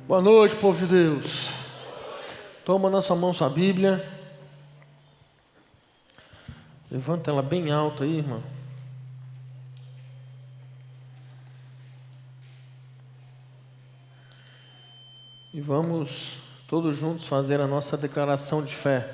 Boa noite, povo de Deus. Toma na sua mão sua Bíblia. Levanta ela bem alta aí, irmão. E vamos todos juntos fazer a nossa declaração de fé.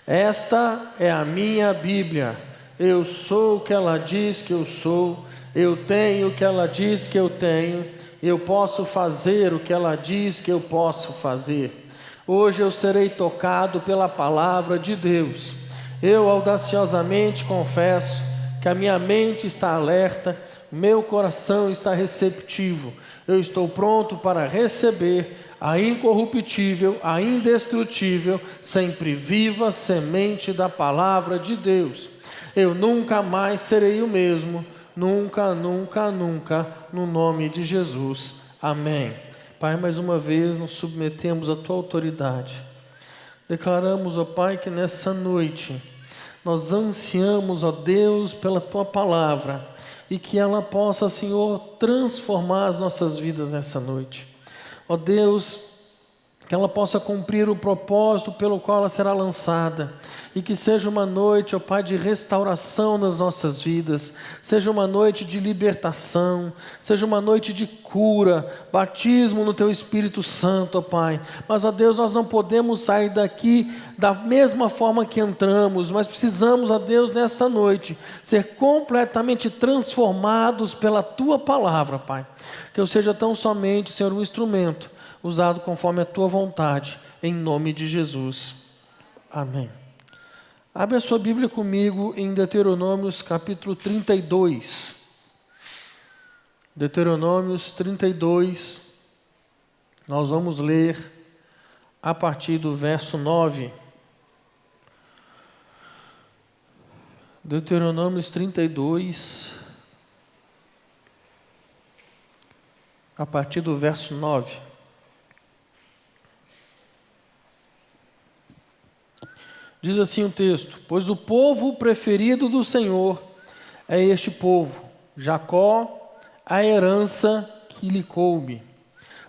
Esta é a minha Bíblia. Eu sou o que ela diz que eu sou. Eu tenho o que ela diz que eu tenho. Eu posso fazer o que ela diz que eu posso fazer. Hoje eu serei tocado pela palavra de Deus. Eu audaciosamente confesso que a minha mente está alerta, meu coração está receptivo. Eu estou pronto para receber a incorruptível, a indestrutível, sempre viva semente da palavra de Deus. Eu nunca mais serei o mesmo. Nunca, nunca, nunca, no nome de Jesus. Amém. Pai, mais uma vez nos submetemos à Tua autoridade. Declaramos, ó Pai, que nessa noite nós ansiamos, ó Deus, pela Tua palavra e que ela possa, Senhor, transformar as nossas vidas nessa noite. Ó Deus, que ela possa cumprir o propósito pelo qual ela será lançada. E que seja uma noite, ó Pai, de restauração nas nossas vidas. Seja uma noite de libertação. Seja uma noite de cura, batismo no Teu Espírito Santo, ó Pai. Mas, ó Deus, nós não podemos sair daqui da mesma forma que entramos. Mas precisamos, ó Deus, nessa noite, ser completamente transformados pela Tua palavra, Pai. Que eu seja tão somente, Senhor, um instrumento usado conforme a Tua vontade, em nome de Jesus. Amém. Abre a sua Bíblia comigo em Deuteronômios capítulo 32. Deuteronômios 32, nós vamos ler a partir do verso 9. Deuteronômios 32, a partir do verso 9. Diz assim o texto: pois o povo preferido do Senhor é este povo, Jacó, a herança que lhe coube.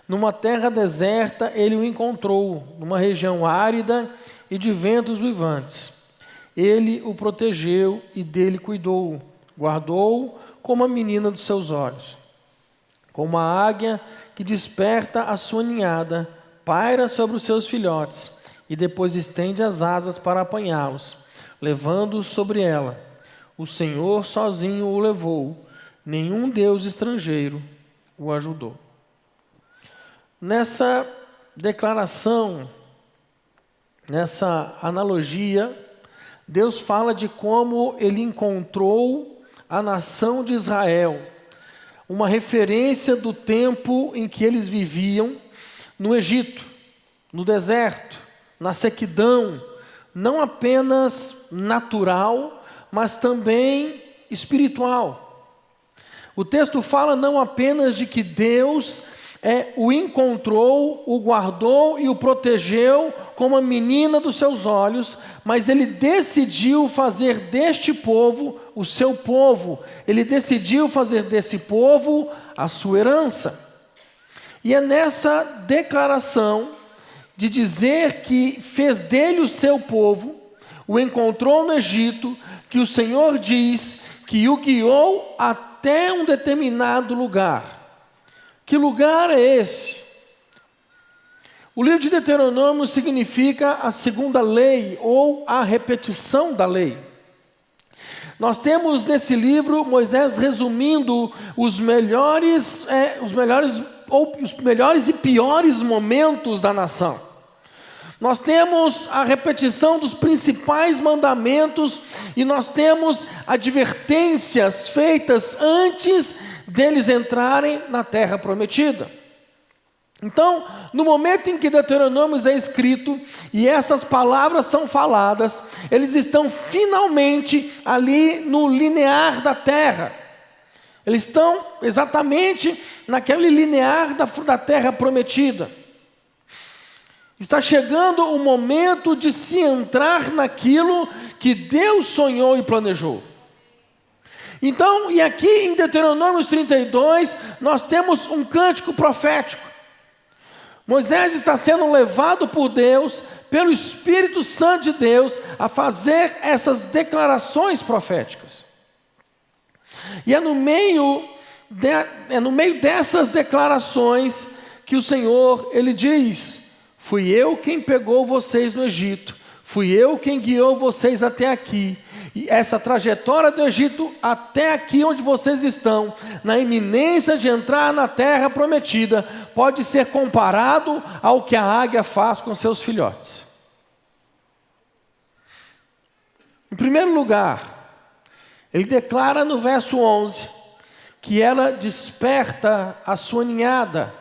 Numa terra deserta ele o encontrou, numa região árida e de ventos uivantes. Ele o protegeu e dele cuidou, guardou como a menina dos seus olhos. Como a águia que desperta a sua ninhada, paira sobre os seus filhotes, e depois estende as asas para apanhá-los, levando-os sobre ela. O Senhor sozinho o levou, nenhum Deus estrangeiro o ajudou. Nessa declaração, nessa analogia, Deus fala de como Ele encontrou a nação de Israel, uma referência do tempo em que eles viviam no Egito, no deserto, na sequidão, não apenas natural, mas também espiritual. O texto fala não apenas de que Deus o encontrou, o guardou e o protegeu como a menina dos seus olhos, mas Ele decidiu fazer deste povo o seu povo. Ele decidiu fazer desse povo a sua herança. E é nessa declaração de dizer que fez dele o seu povo, o encontrou no Egito, que o Senhor diz que o guiou até um determinado lugar. Que lugar é esse? O livro de Deuteronômio significa a segunda lei, ou a repetição da lei. Nós temos nesse livro Moisés resumindo os melhores e piores momentos da nação. Nós temos a repetição dos principais mandamentos e nós temos advertências feitas antes deles entrarem na terra prometida. Então, no momento em que Deuteronômio é escrito e essas palavras são faladas, eles estão finalmente ali no linear da terra. Eles estão exatamente naquele linear da terra prometida. Está chegando o momento de se entrar naquilo que Deus sonhou e planejou. Então, e aqui em Deuteronômio 32, nós temos um cântico profético. Moisés está sendo levado por Deus, pelo Espírito Santo de Deus, a fazer essas declarações proféticas. E é no meio dessas declarações que o Senhor, Ele diz: fui eu quem pegou vocês no Egito, fui eu quem guiou vocês até aqui. E essa trajetória do Egito até aqui onde vocês estão, na iminência de entrar na terra prometida, pode ser comparado ao que a águia faz com seus filhotes. Em primeiro lugar, ele declara no verso 11, que ela desperta a sua ninhada,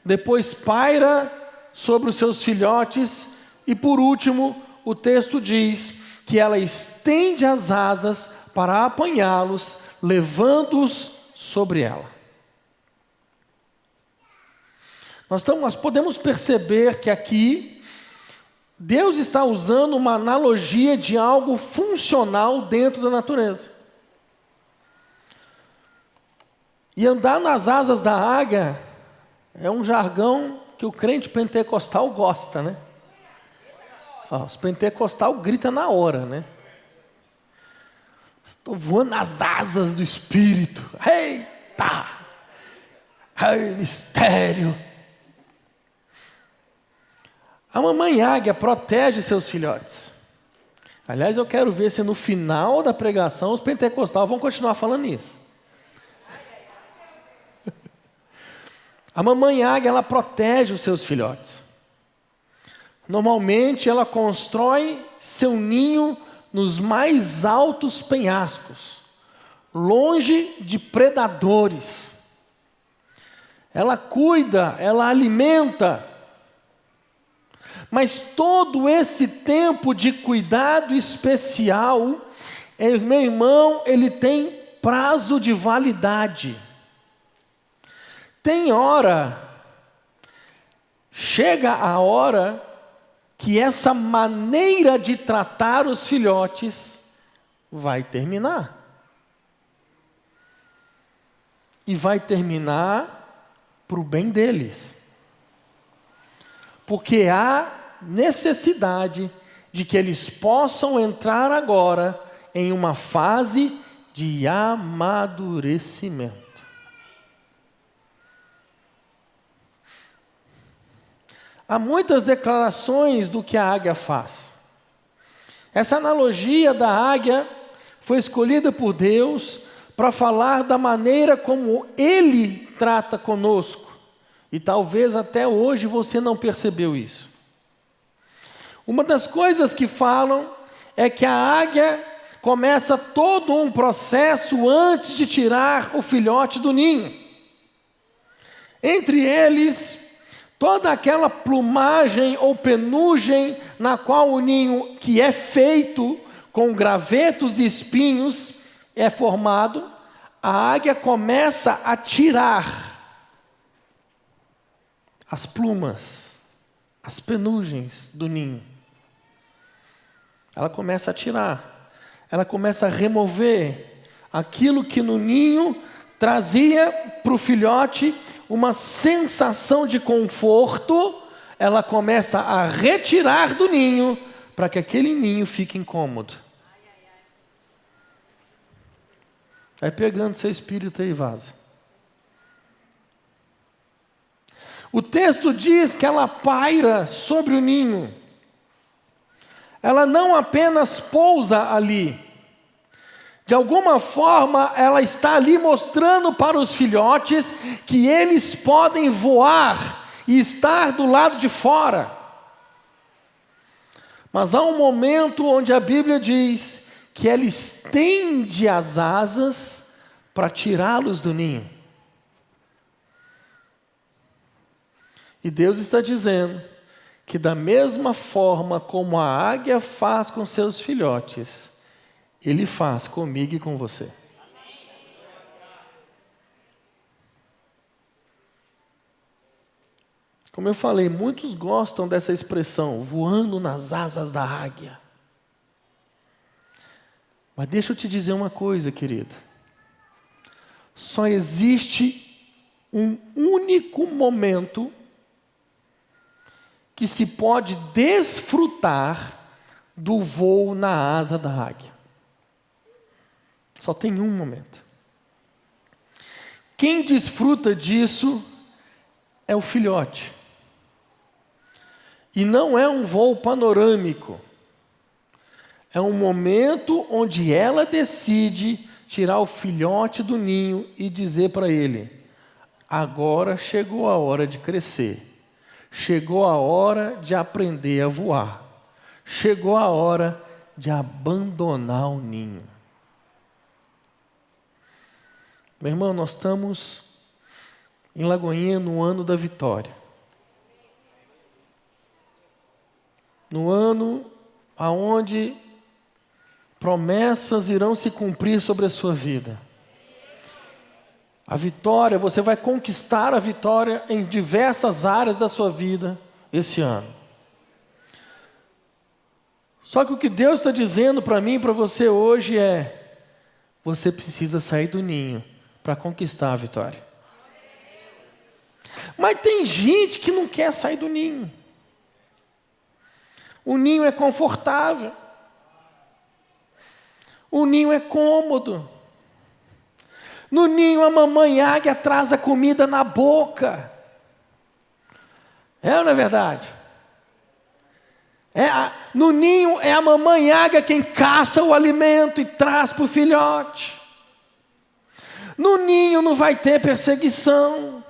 depois paira sobre os seus filhotes, e por último, o texto diz que ela estende as asas para apanhá-los, levando-os sobre ela. Nós podemos perceber que aqui, Deus está usando uma analogia de algo funcional dentro da natureza. E andar nas asas da águia é um jargão que o crente pentecostal gosta, né? Os pentecostal gritam na hora, né? Estou voando nas asas do Espírito. Eita! Ai, mistério! A mamãe águia protege seus filhotes. Aliás, eu quero ver se no final da pregação os pentecostais vão continuar falando isso. A mamãe águia, ela protege os seus filhotes. Normalmente ela constrói seu ninho nos mais altos penhascos, longe de predadores. Ela cuida, ela alimenta. Mas todo esse tempo de cuidado especial, meu irmão, ele tem prazo de validade. Tem hora, chega a hora que essa maneira de tratar os filhotes vai terminar. E vai terminar para o bem deles. Porque há necessidade de que eles possam entrar agora em uma fase de amadurecimento. Há muitas declarações do que a águia faz. Essa analogia da águia foi escolhida por Deus para falar da maneira como Ele trata conosco. E talvez até hoje você não percebeu isso. Uma das coisas que falam é que a águia começa todo um processo antes de tirar o filhote do ninho. Entre eles, toda aquela plumagem ou penugem na qual o ninho, que é feito com gravetos e espinhos, é formado, a águia começa a tirar as plumas, as penugens do ninho. Ela começa a tirar, ela começa a remover aquilo que no ninho trazia para o filhote uma sensação de conforto. Ela começa a retirar do ninho para que aquele ninho fique incômodo. Vai pegando seu espírito aí, vaza. O texto diz que ela paira sobre o ninho. Ela não apenas pousa ali. De alguma forma, ela está ali mostrando para os filhotes que eles podem voar e estar do lado de fora. Mas há um momento onde a Bíblia diz que ela estende as asas para tirá-los do ninho. E Deus está dizendo que da mesma forma como a águia faz com seus filhotes, Ele faz comigo e com você. Como eu falei, muitos gostam dessa expressão, voando nas asas da águia. Mas deixa eu te dizer uma coisa, querido. Só existe um único momento que se pode desfrutar do voo na asa da águia. Só tem um momento. Quem desfruta disso é o filhote. E não é um voo panorâmico. É um momento onde ela decide tirar o filhote do ninho e dizer para ele: agora chegou a hora de crescer. Chegou a hora de aprender a voar. Chegou a hora de abandonar o ninho. Meu irmão, nós estamos em Lagoinha no ano da vitória. No ano aonde promessas irão se cumprir sobre a sua vida. A vitória, você vai conquistar a vitória em diversas áreas da sua vida esse ano. Só que o que Deus está dizendo para mim e para você hoje é: você precisa sair do ninho para conquistar a vitória. Mas tem gente que não quer sair do ninho. O ninho é confortável. O ninho é cômodo. No ninho a mamãe águia traz a comida na boca. É ou não é verdade? No ninho é a mamãe águia quem caça o alimento e traz para o filhote. No ninho não vai ter perseguição,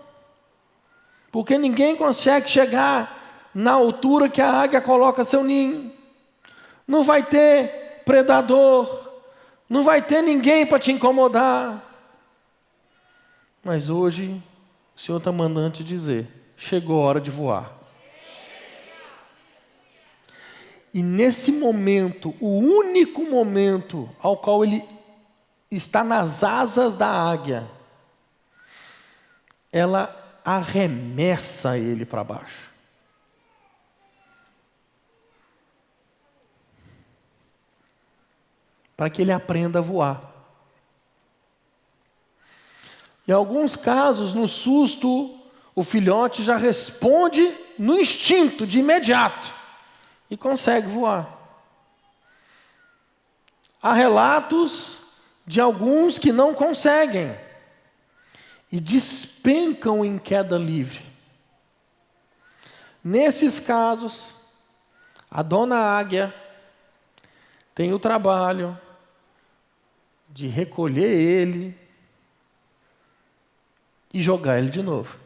porque ninguém consegue chegar na altura que a águia coloca seu ninho. Não vai ter predador, não vai ter ninguém para te incomodar. Mas hoje o Senhor está mandando te dizer: chegou a hora de voar. E nesse momento, o único momento ao qual ele está nas asas da águia, ela arremessa ele para baixo. Para que ele aprenda a voar. Em alguns casos, no susto, o filhote já responde no instinto, de imediato, e consegue voar. Há relatos de alguns que não conseguem e despencam em queda livre. Nesses casos, a dona águia tem o trabalho de recolher ele e jogar ele de novo.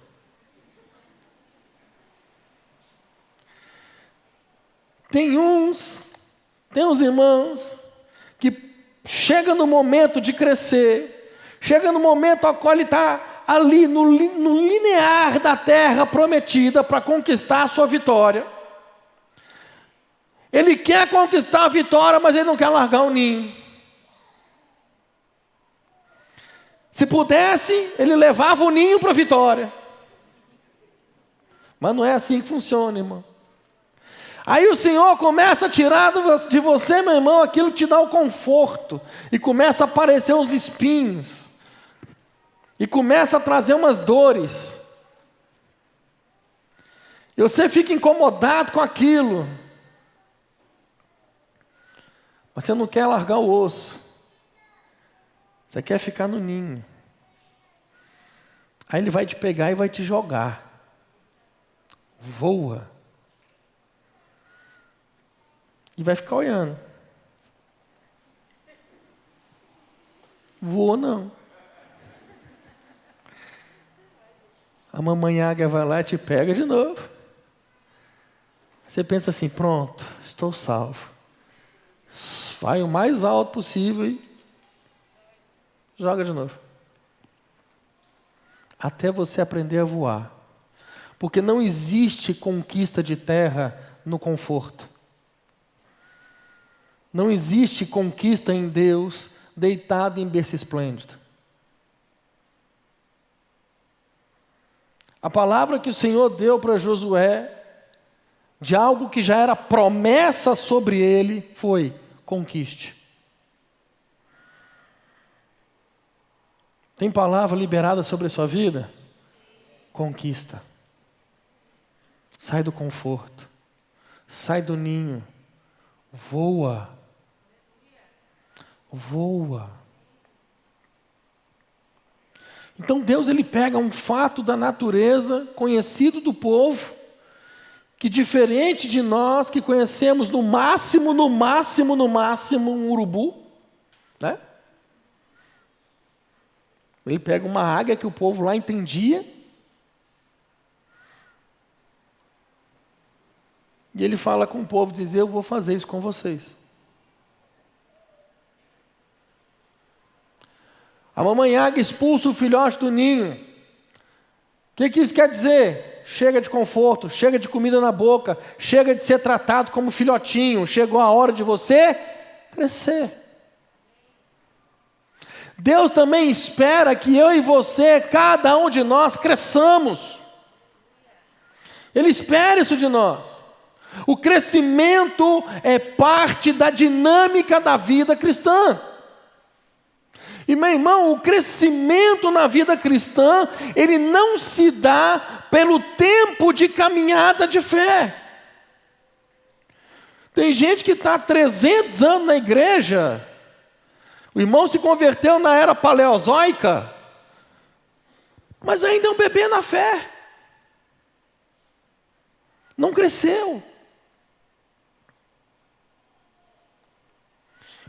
Tem uns irmãos que chega no momento de crescer, chega no momento ao qual ele está ali no linear da terra prometida para conquistar a sua vitória. Ele quer conquistar a vitória, mas ele não quer largar o ninho. Se pudesse, ele levava o ninho para a vitória. Mas não é assim que funciona, irmão. Aí o Senhor começa a tirar de você, meu irmão, aquilo que te dá o conforto. E começa a aparecer os espinhos. E começa a trazer umas dores. E você fica incomodado com aquilo. Mas você não quer largar o osso. Você quer ficar no ninho. Aí ele vai te pegar e vai te jogar. Voa. E vai ficar olhando. Voa não. A mamãe águia vai lá e te pega de novo. Você pensa assim: pronto, estou salvo. Vai o mais alto possível e joga de novo. Até você aprender a voar. Porque não existe conquista de terra no conforto. Não existe conquista em Deus deitado em berço esplêndido. A palavra que o Senhor deu para Josué, de algo que já era promessa sobre ele, foi: conquiste. Tem palavra liberada sobre a sua vida? Conquista. Sai do conforto. sai do ninho, voa. Voa. Então Deus ele pega um fato da natureza, conhecido do povo, que diferente de nós que conhecemos no máximo um urubu, né? Ele pega uma águia que o povo lá entendia, e ele fala com o povo, diz, eu vou fazer isso com vocês. A mamãe águia expulsa o filhote do ninho. O que isso quer dizer? Chega de conforto, chega de comida na boca, chega de ser tratado como filhotinho, chegou a hora de você crescer. Deus também espera que eu e você, cada um de nós, cresçamos. Ele espera isso de nós. O crescimento é parte da dinâmica da vida cristã. E meu irmão, o crescimento na vida cristã, ele não se dá pelo tempo de caminhada de fé. Tem gente que está há 300 anos na igreja, o irmão se converteu na era paleozoica, mas ainda é um bebê na fé. Não cresceu.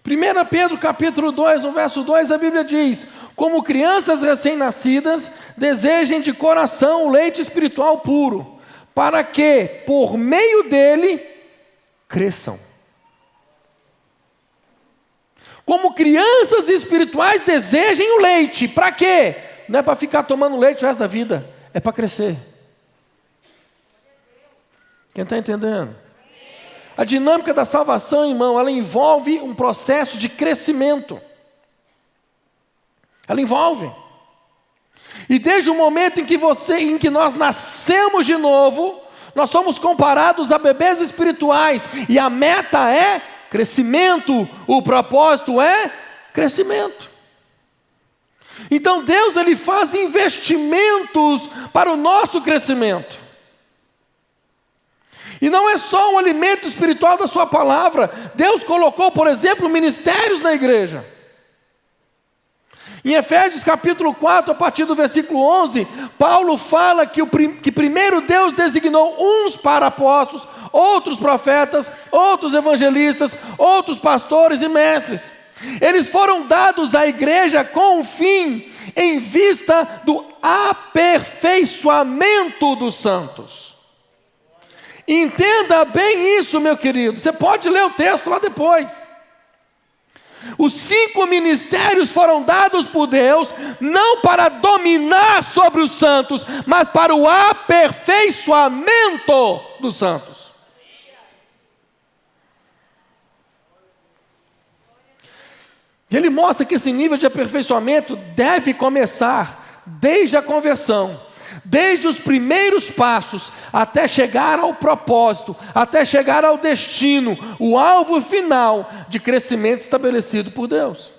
1 Pedro capítulo 2, no verso 2, a Bíblia diz, como crianças recém-nascidas, desejem de coração o leite espiritual puro, para que, por meio dele, cresçam. Como crianças espirituais, desejem o leite, para quê? Não é para ficar tomando leite o resto da vida, é para crescer. Quem está entendendo? A dinâmica da salvação, irmão, ela envolve um processo de crescimento. Ela envolve. E desde o momento em que nós nascemos de novo, nós somos comparados a bebês espirituais. E a meta é crescimento, o propósito é crescimento. Então Deus ele faz investimentos para o nosso crescimento. E não é só o alimento espiritual da sua palavra. Deus colocou, por exemplo, ministérios na igreja. Em Efésios capítulo 4, a partir do versículo 11, Paulo fala que primeiro Deus designou uns para apóstolos, outros profetas, outros evangelistas, outros pastores e mestres. Eles foram dados à igreja com o fim, em vista do aperfeiçoamento dos santos. Entenda bem isso, meu querido. Você pode ler o texto lá depois. Os 5 ministérios foram dados por Deus, não para dominar sobre os santos, mas para o aperfeiçoamento dos santos. E ele mostra que esse nível de aperfeiçoamento deve começar desde a conversão. Desde os primeiros passos, até chegar ao propósito, até chegar ao destino, o alvo final de crescimento estabelecido por Deus.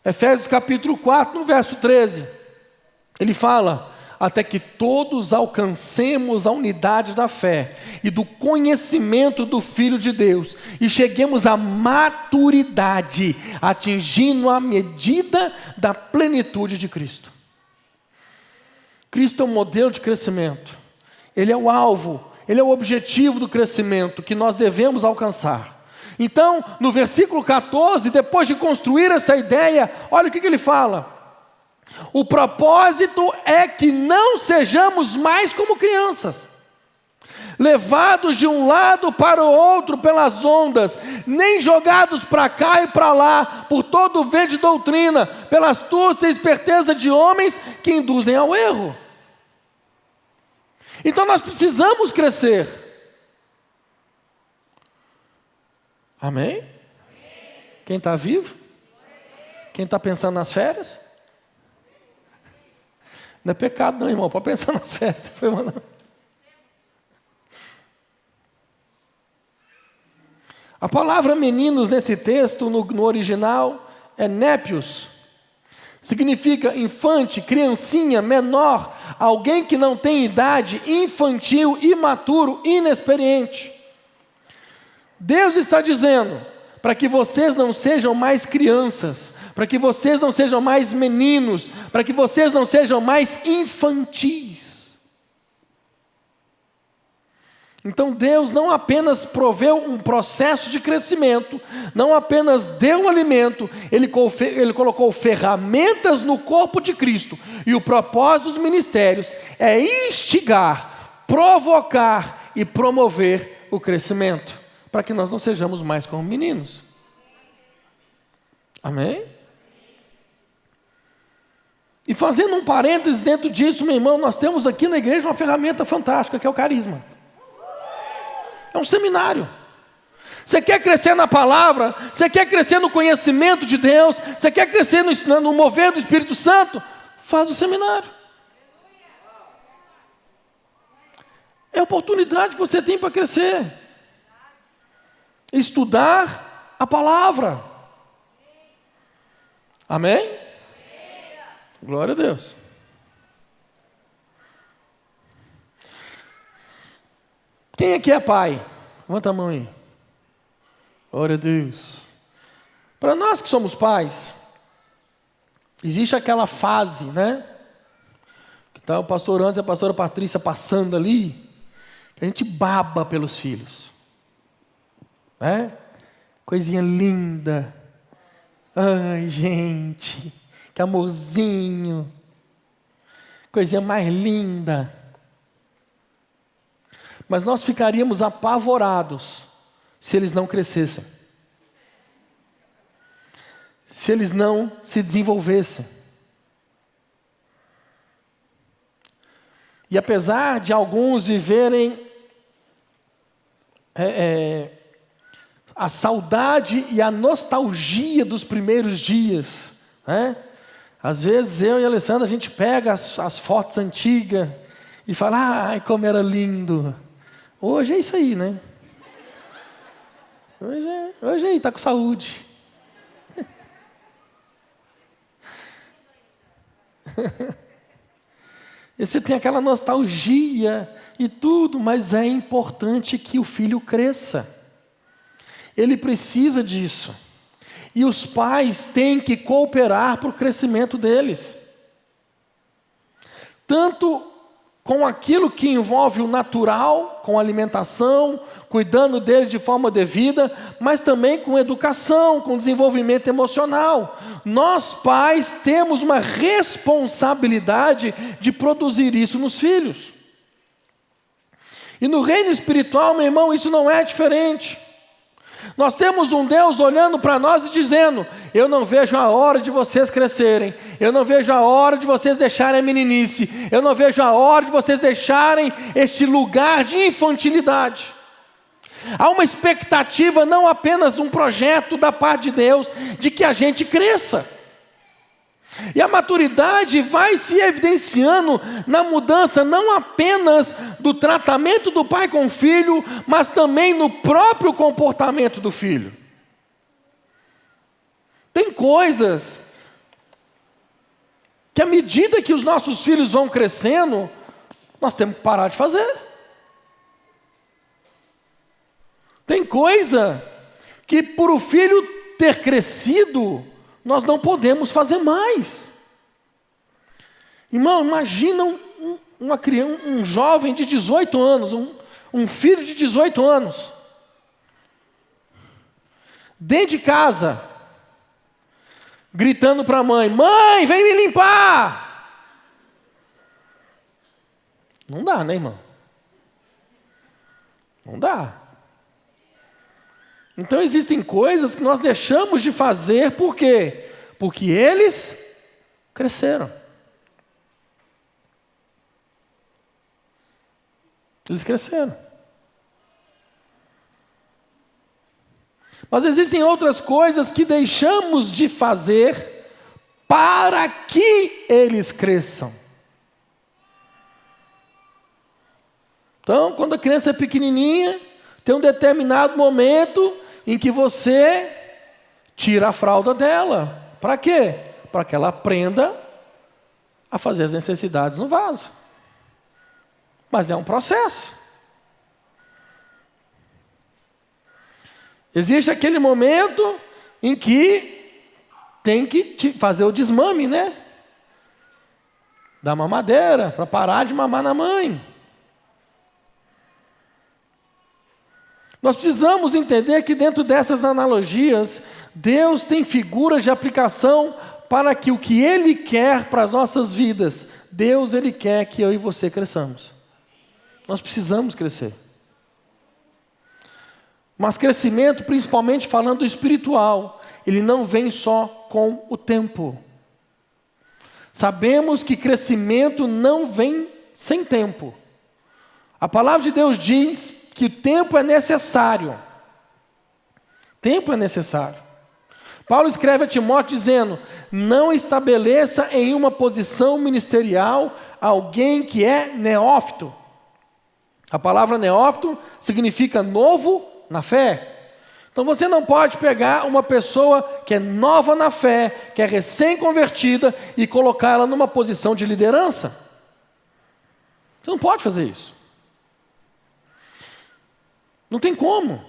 Efésios capítulo 4, no verso 13, ele fala, até que todos alcancemos a unidade da fé e do conhecimento do Filho de Deus, e cheguemos à maturidade, atingindo a medida da plenitude de Cristo. Cristo é um modelo de crescimento, Ele é o alvo, Ele é o objetivo do crescimento que nós devemos alcançar. Então, no versículo 14, depois de construir essa ideia, olha o que ele fala. O propósito é que não sejamos mais como crianças, levados de um lado para o outro pelas ondas, nem jogados para cá e para lá, por todo o vento de doutrina, pela astúcia e esperteza de homens que induzem ao erro. Então nós precisamos crescer. Amém? Quem está vivo? Quem está pensando nas férias? Não é pecado não, irmão, pode pensar nas férias. A palavra meninos nesse texto, no original, é népios. Significa infante, criancinha, menor, alguém que não tem idade, infantil, imaturo, inexperiente. Deus está dizendo para que vocês não sejam mais crianças, para que vocês não sejam mais meninos, para que vocês não sejam mais infantis. Então Deus não apenas proveu um processo de crescimento, não apenas deu um alimento, Ele colocou ferramentas no corpo de Cristo. E o propósito dos ministérios é instigar, provocar e promover o crescimento, para que nós não sejamos mais como meninos. Amém? E fazendo um parênteses dentro disso, meu irmão, nós temos aqui na igreja uma ferramenta fantástica, que é o carisma. É um seminário. Você quer crescer na palavra? Você quer crescer no conhecimento de Deus? Você quer crescer no mover do Espírito Santo? Faz o seminário. É a oportunidade que você tem para crescer. Estudar a palavra. Amém? Glória a Deus. Quem aqui é pai? Levanta a mão aí. Glória a Deus. Para nós que somos pais, existe aquela fase, né? Que está o pastor Anderson e a pastora Patrícia passando ali, que a gente baba pelos filhos. Né? Coisinha linda. Ai, gente, que amorzinho. Coisinha mais linda. Mas nós ficaríamos apavorados se eles não crescessem, se eles não se desenvolvessem. E apesar de alguns viverem a saudade e a nostalgia dos primeiros dias, né? Às vezes eu e a Alessandra, a gente pega as fotos antigas e fala, ai, como era lindo. Hoje é isso aí, né? Hoje aí, está com saúde. E você tem aquela nostalgia e tudo, mas é importante que o filho cresça. Ele precisa disso. E os pais têm que cooperar para o crescimento deles. Tanto com aquilo que envolve o natural, com alimentação, cuidando dele de forma devida, mas também com educação, com desenvolvimento emocional. Nós, pais, temos uma responsabilidade de produzir isso nos filhos. E no reino espiritual, meu irmão, isso não é diferente. Nós temos um Deus olhando para nós e dizendo, eu não vejo a hora de vocês crescerem, eu não vejo a hora de vocês deixarem a meninice, eu não vejo a hora de vocês deixarem este lugar de infantilidade. Há uma expectativa, não apenas um projeto da parte de Deus, de que a gente cresça. E a maturidade vai se evidenciando na mudança não apenas do tratamento do pai com o filho, mas também no próprio comportamento do filho. Tem coisas que à medida que os nossos filhos vão crescendo, nós temos que parar de fazer. Tem coisa que por o filho ter crescido, nós não podemos fazer mais. Irmão, imagina uma criança, um jovem de 18 anos, um filho de 18 anos, dentro de casa, gritando para a mãe, mãe, vem me limpar. Não dá, né, irmão? Não dá. Então existem coisas que nós deixamos de fazer, por quê? Porque eles cresceram. Eles cresceram. Mas existem outras coisas que deixamos de fazer para que eles cresçam. Então, quando a criança é pequenininha, tem um determinado momento em que você tira a fralda dela. Para quê? para que ela aprenda a fazer as necessidades no vaso. Mas é um processo. Existe aquele momento em que tem que fazer o desmame, né? Da mamadeira, para parar de mamar na mãe. Nós precisamos entender que dentro dessas analogias, Deus tem figuras de aplicação para que o que Ele quer para as nossas vidas, Deus, Ele quer que eu e você cresçamos. Nós precisamos crescer. Mas crescimento, principalmente falando do espiritual, ele não vem só com o tempo. Sabemos que crescimento não vem sem tempo. A palavra de Deus diz que o tempo é necessário. Tempo é necessário. Paulo escreve a Timóteo dizendo: não estabeleça em uma posição ministerial alguém que é neófito. A palavra neófito significa novo na fé. Então você não pode pegar uma pessoa que é nova na fé, que é recém-convertida, e colocar ela numa posição de liderança. Você não pode fazer isso. Não tem como.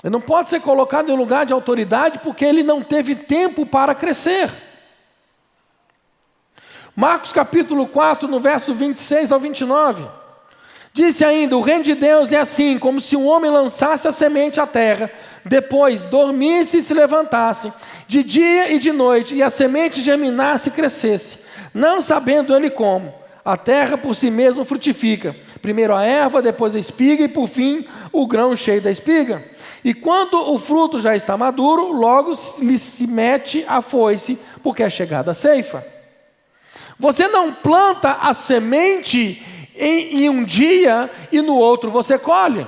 Ele não pode ser colocado em um lugar de autoridade porque ele não teve tempo para crescer. Marcos capítulo 4, no verso 26 ao 29. Disse ainda: o reino de Deus é assim, como se um homem lançasse a semente à terra, depois dormisse e se levantasse, de dia e de noite, e a semente germinasse e crescesse, não sabendo ele como. A terra por si mesma frutifica, primeiro a erva, depois a espiga, e por fim o grão cheio da espiga. E quando o fruto já está maduro, logo lhe se mete a foice, porque é chegada a ceifa. Você não planta a semente em um dia e no outro você colhe.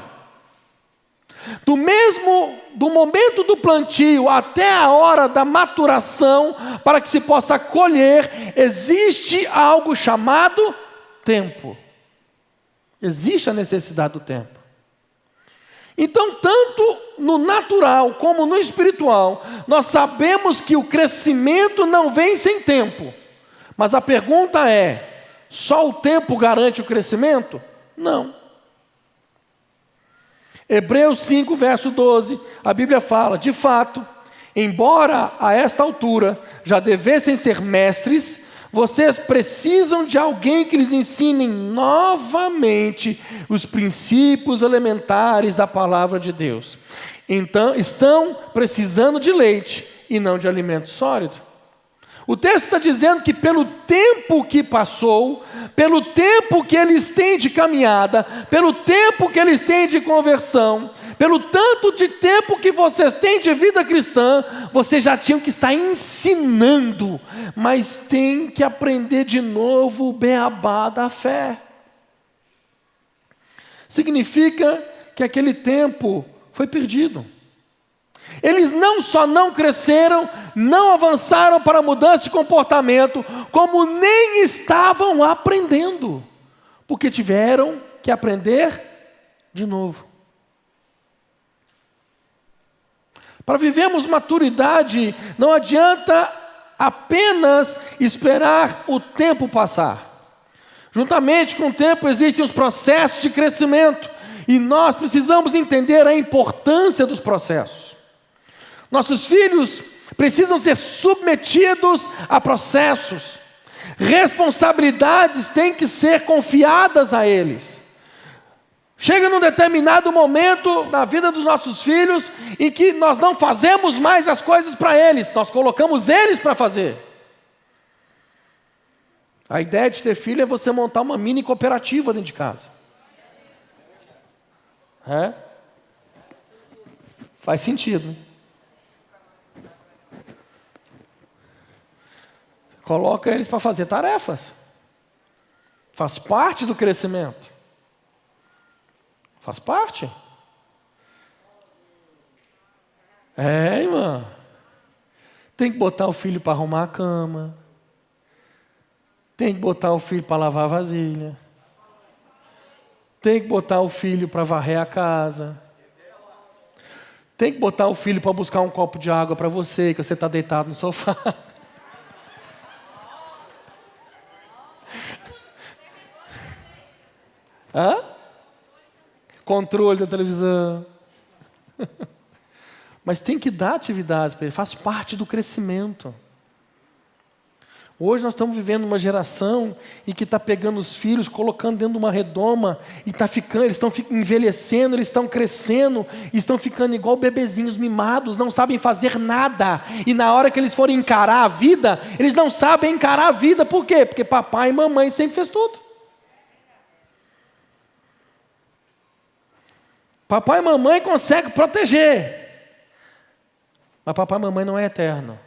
Do momento do plantio até a hora da maturação, para que se possa colher, existe algo chamado tempo. Existe a necessidade do tempo. Então, tanto no natural como no espiritual, nós sabemos que o crescimento não vem sem tempo. Mas a pergunta é: só o tempo garante o crescimento? Não. Hebreus 5, verso 12, a Bíblia fala: de fato, embora a esta altura já devessem ser mestres, vocês precisam de alguém que lhes ensine novamente os princípios elementares da palavra de Deus. Então, estão precisando de leite e não de alimento sólido. O texto está dizendo que pelo tempo que passou, pelo tempo que eles têm de caminhada, pelo tempo que eles têm de conversão, pelo tanto de tempo que vocês têm de vida cristã, vocês já tinham que estar ensinando, mas tem que aprender de novo o beabá da fé. Significa que aquele tempo foi perdido. Eles não só não cresceram, não avançaram para a mudança de comportamento, como nem estavam aprendendo, porque tiveram que aprender de novo. Para vivermos maturidade, não adianta apenas esperar o tempo passar. Juntamente com o tempo existem os processos de crescimento, e nós precisamos entender a importância dos processos. Nossos filhos precisam ser submetidos a processos. Responsabilidades têm que ser confiadas a eles. Chega num determinado momento na vida dos nossos filhos em que nós não fazemos mais as coisas para eles, nós colocamos eles para fazer. A ideia de ter filho é você montar uma mini cooperativa dentro de casa. Faz sentido, né? Coloca eles para fazer tarefas. Faz parte do crescimento. Faz parte. Irmã. Tem que botar o filho para arrumar a cama. Tem que botar o filho para lavar a vasilha. Tem que botar o filho para varrer a casa. Tem que botar o filho para buscar um copo de água para você, que você está deitado no sofá. Hã? Controle da televisão. Mas tem que dar atividades para ele, faz parte do crescimento. Hoje nós estamos vivendo uma geração em que está pegando os filhos, colocando dentro de uma redoma, e eles estão envelhecendo, eles estão crescendo, estão ficando igual bebezinhos mimados, não sabem fazer nada. E na hora que eles forem encarar a vida, eles não sabem encarar a vida. Por quê? Porque papai e mamãe sempre fez tudo. Papai e mamãe conseguem proteger, mas papai e mamãe não é eterno.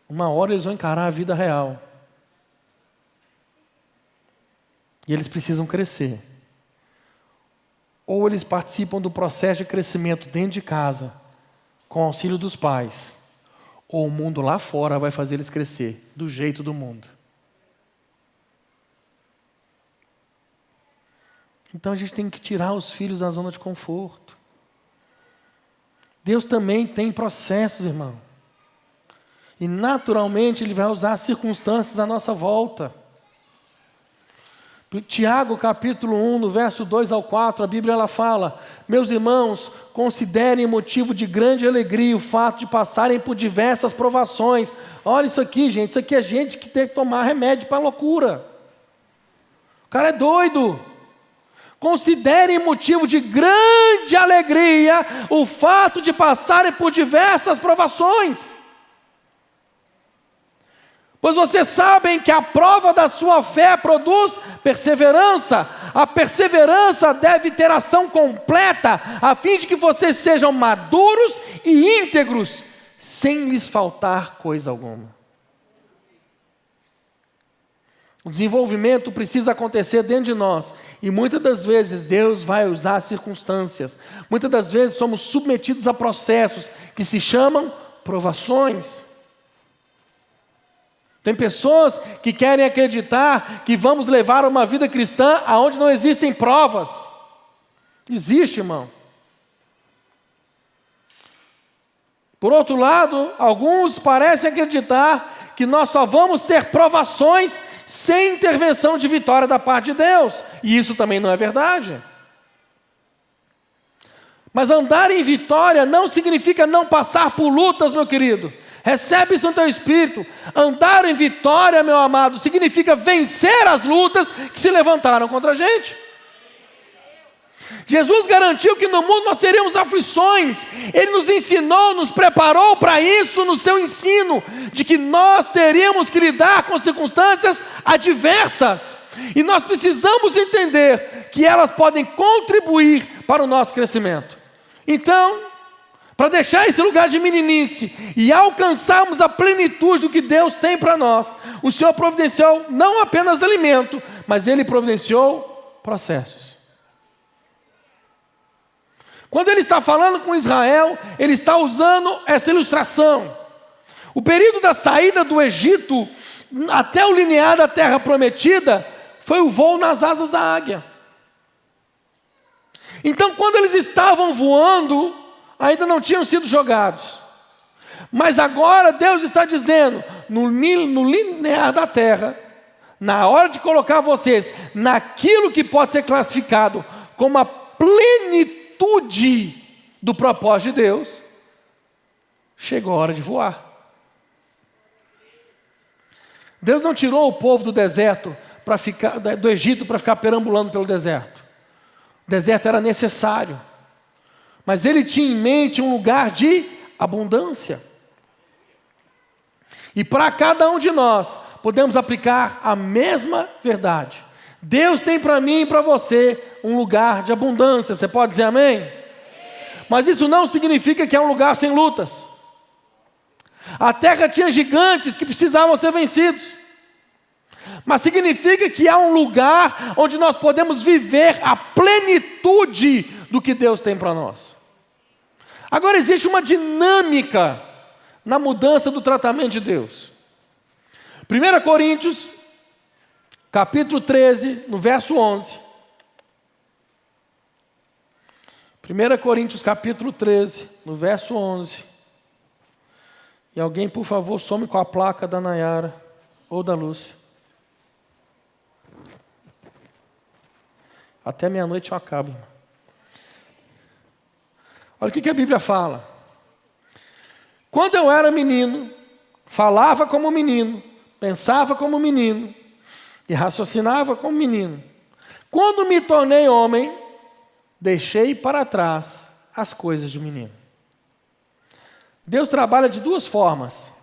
Uma hora eles vão encarar a vida real. E eles precisam crescer. Ou eles participam do processo de crescimento dentro de casa, com o auxílio dos pais, ou o mundo lá fora vai fazer eles crescer, do jeito do mundo. Então a gente tem que tirar os filhos da zona de conforto. Deus também tem processos, irmão. E naturalmente Ele vai usar as circunstâncias à nossa volta. Tiago capítulo 1, no verso 2 ao 4, a Bíblia ela fala: meus irmãos, considerem motivo de grande alegria o fato de passarem por diversas provações. Olha isso aqui, gente, isso aqui é gente que tem que tomar remédio para loucura. O cara é doido. Considerem motivo de grande alegria o fato de passarem por diversas provações. Pois vocês sabem que a prova da sua fé produz perseverança. A perseverança deve ter ação completa, a fim de que vocês sejam maduros e íntegros, sem lhes faltar coisa alguma. O desenvolvimento precisa acontecer dentro de nós. E muitas das vezes Deus vai usar circunstâncias. Muitas das vezes somos submetidos a processos que se chamam provações. Tem pessoas que querem acreditar que vamos levar uma vida cristã onde não existem provas. Existe, irmão. Por outro lado, alguns parecem acreditar que nós só vamos ter provações sem intervenção de vitória da parte de Deus. E isso também não é verdade. Mas andar em vitória não significa não passar por lutas, meu querido. Recebe isso no teu espírito. Andar em vitória, meu amado, significa vencer as lutas que se levantaram contra a gente. Jesus garantiu que no mundo nós teríamos aflições. Ele nos ensinou, nos preparou para isso no seu ensino, de que nós teríamos que lidar com circunstâncias adversas. E nós precisamos entender que elas podem contribuir para o nosso crescimento. Então, para deixar esse lugar de meninice e alcançarmos a plenitude do que Deus tem para nós, o Senhor providenciou não apenas alimento, mas Ele providenciou processos. Quando Ele está falando com Israel, Ele está usando essa ilustração. O período da saída do Egito até o limiar da terra prometida foi o voo nas asas da águia. Então, quando eles estavam voando, ainda não tinham sido jogados. Mas agora Deus está dizendo, no linear da terra, na hora de colocar vocês naquilo que pode ser classificado como a plenitude do propósito de Deus, chegou a hora de voar. Deus não tirou o povo do deserto do Egito para ficar perambulando pelo deserto. O deserto era necessário. Mas Ele tinha em mente um lugar de abundância. E para cada um de nós, podemos aplicar a mesma verdade. Deus tem para mim e para você um lugar de abundância. Você pode dizer amém? Mas isso não significa que é um lugar sem lutas. A terra tinha gigantes que precisavam ser vencidos. Mas significa que há um lugar onde nós podemos viver a plenitude do que Deus tem para nós. Agora existe uma dinâmica na mudança do tratamento de Deus. 1 Coríntios, capítulo 13, no verso 11. 1 Coríntios capítulo 13, no verso 11. E alguém, por favor, some com a placa da Nayara ou da Lúcia. Até meia-noite eu acabo, irmão. Olha o que a Bíblia fala. Quando eu era menino, falava como menino, pensava como menino e raciocinava como menino. Quando me tornei homem, deixei para trás as coisas de menino. Deus trabalha de duas formas.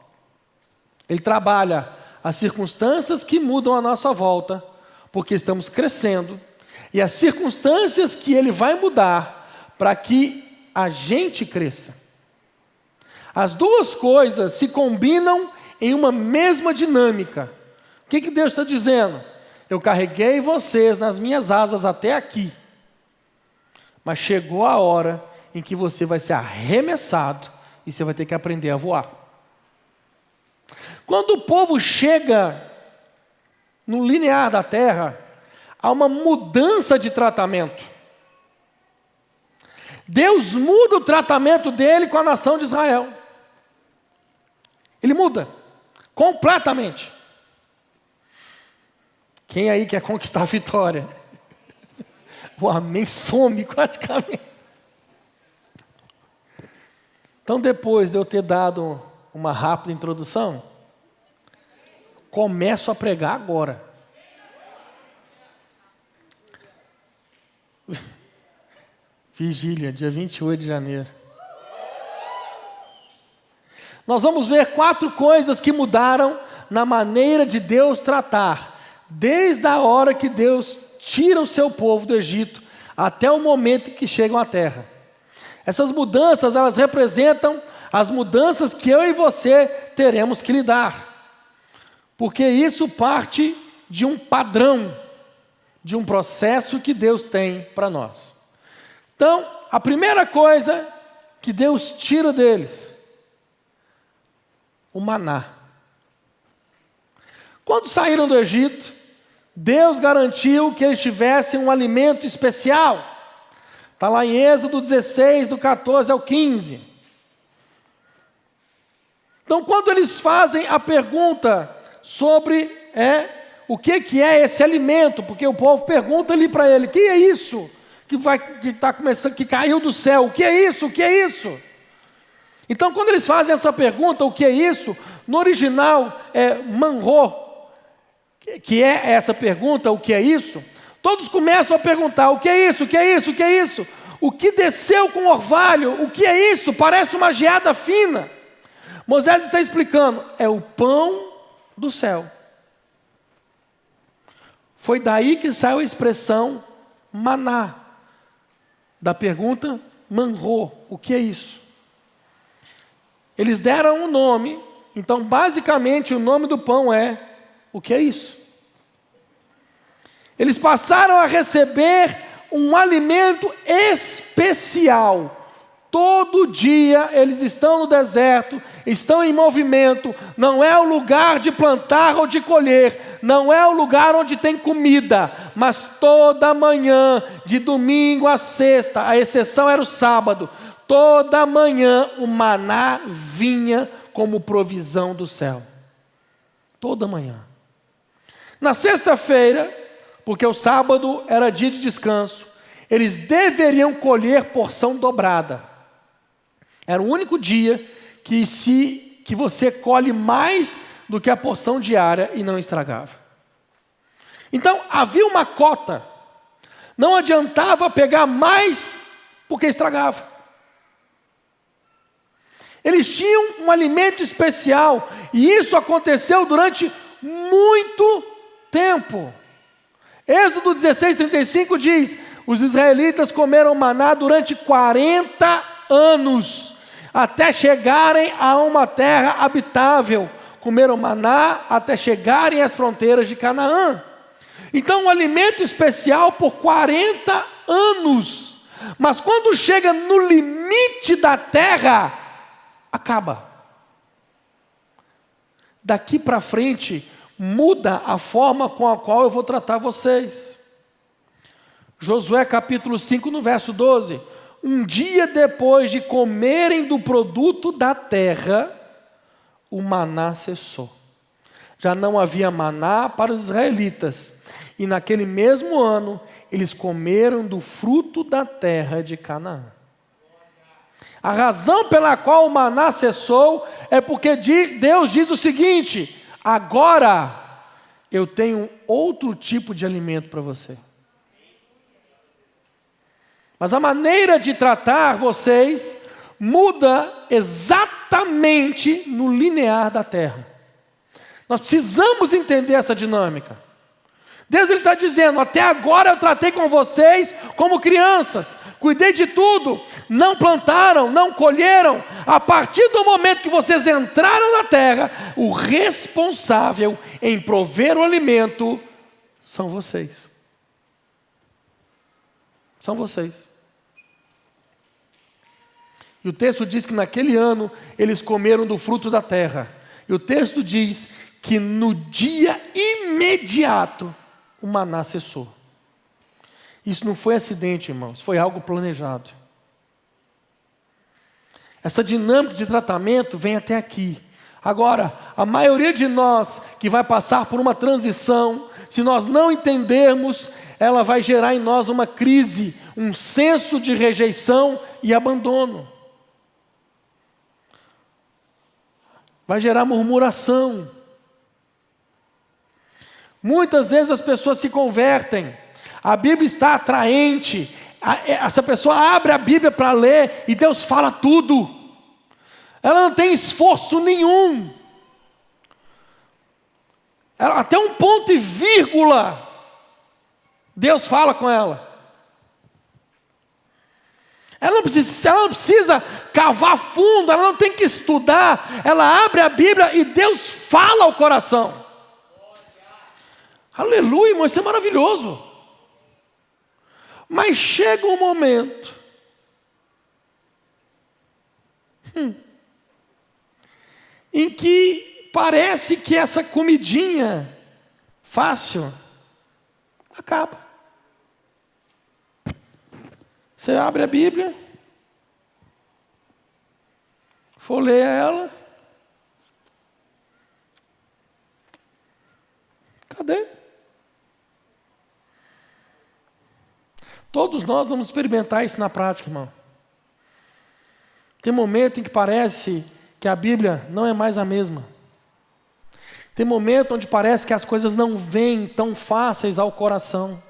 Ele trabalha as circunstâncias que mudam a nossa volta, porque estamos crescendo, e as circunstâncias que Ele vai mudar para que a gente cresça. As duas coisas se combinam em uma mesma dinâmica. O que Deus está dizendo? Eu carreguei vocês nas minhas asas até aqui, mas chegou a hora em que você vai ser arremessado e você vai ter que aprender a voar. Quando o povo chega no linear da terra, há uma mudança de tratamento. Deus muda o tratamento dele com a nação de Israel. Ele muda completamente. Quem aí quer conquistar a vitória? O amém some praticamente. Então, depois de eu ter dado uma rápida introdução, começo a pregar agora. Vigília, dia 28 de janeiro. Nós vamos ver 4 coisas que mudaram na maneira de Deus tratar, desde a hora que Deus tira o seu povo do Egito, até o momento que chegam à terra. Essas mudanças, elas representam as mudanças que eu e você teremos que lidar. Porque isso parte de um padrão, de um processo que Deus tem para nós. Então, a primeira coisa que Deus tira deles, o maná. Quando saíram do Egito, Deus garantiu que eles tivessem um alimento especial. Está lá em Êxodo 16, do 14 ao 15. Então, quando eles fazem a pergunta sobre o que é esse alimento, porque o povo pergunta ali para ele, o que é isso que caiu do céu? O que é isso? O que é isso? Então, quando eles fazem essa pergunta, o que é isso? No original é manro, que é essa pergunta, o que é isso? Todos começam a perguntar, o que é isso? O que é isso? O que é isso? O que desceu com orvalho? O que é isso? Parece uma geada fina. Moisés está explicando, é o pão do céu. Foi daí que saiu a expressão maná, da pergunta manro, o que é isso? Eles deram um nome, então basicamente o nome do pão é, o que é isso? Eles passaram a receber um alimento especial. Todo dia eles estão no deserto, estão em movimento, não é o lugar de plantar ou de colher, não é o lugar onde tem comida, mas toda manhã, de domingo a sexta, a exceção era o sábado, toda manhã o maná vinha como provisão do céu. Toda manhã. Na sexta-feira, porque o sábado era dia de descanso, eles deveriam colher porção dobrada. Era o único dia que você colhe mais do que a porção diária e não estragava. Então, havia uma cota. Não adiantava pegar mais porque estragava. Eles tinham um alimento especial e isso aconteceu durante muito tempo. Êxodo 16:35 diz, os israelitas comeram maná durante 40 anos, até chegarem a uma terra habitável. Comeram maná até chegarem às fronteiras de Canaã. Então, um alimento especial por 40 anos. Mas quando chega no limite da terra, acaba. Daqui para frente, muda a forma com a qual eu vou tratar vocês. Josué capítulo 5, no verso 12. Um dia depois de comerem do produto da terra, o maná cessou. Já não havia maná para os israelitas. E naquele mesmo ano, eles comeram do fruto da terra de Canaã. A razão pela qual o maná cessou é porque Deus diz o seguinte: agora eu tenho outro tipo de alimento para você. Mas a maneira de tratar vocês muda exatamente no linear da terra. Nós precisamos entender essa dinâmica. Deus está dizendo: até agora eu tratei com vocês como crianças, cuidei de tudo, não plantaram, não colheram. A partir do momento que vocês entraram na terra, o responsável em prover o alimento são vocês. São vocês. E o texto diz que naquele ano eles comeram do fruto da terra. E o texto diz que no dia imediato o maná cessou. Isso não foi acidente, irmãos, foi algo planejado. Essa dinâmica de tratamento vem até aqui. Agora, a maioria de nós que vai passar por uma transição, se nós não entendermos, ela vai gerar em nós uma crise, um senso de rejeição e abandono. Vai gerar murmuração. Muitas vezes as pessoas se convertem, a Bíblia está atraente, essa pessoa abre a Bíblia para ler e Deus fala tudo. Ela não tem esforço nenhum. Até um ponto e vírgula, Deus fala com ela. Ela não precisa cavar fundo, ela não tem que estudar. Ela abre a Bíblia e Deus fala ao coração. Aleluia, irmão, isso é maravilhoso. Mas chega um momento em que parece que essa comidinha fácil acaba. Você abre a Bíblia, folheia ela. Cadê? Todos nós vamos experimentar isso na prática, irmão. Tem momento em que parece que a Bíblia não é mais a mesma. Tem momento onde parece que as coisas não vêm tão fáceis ao coração.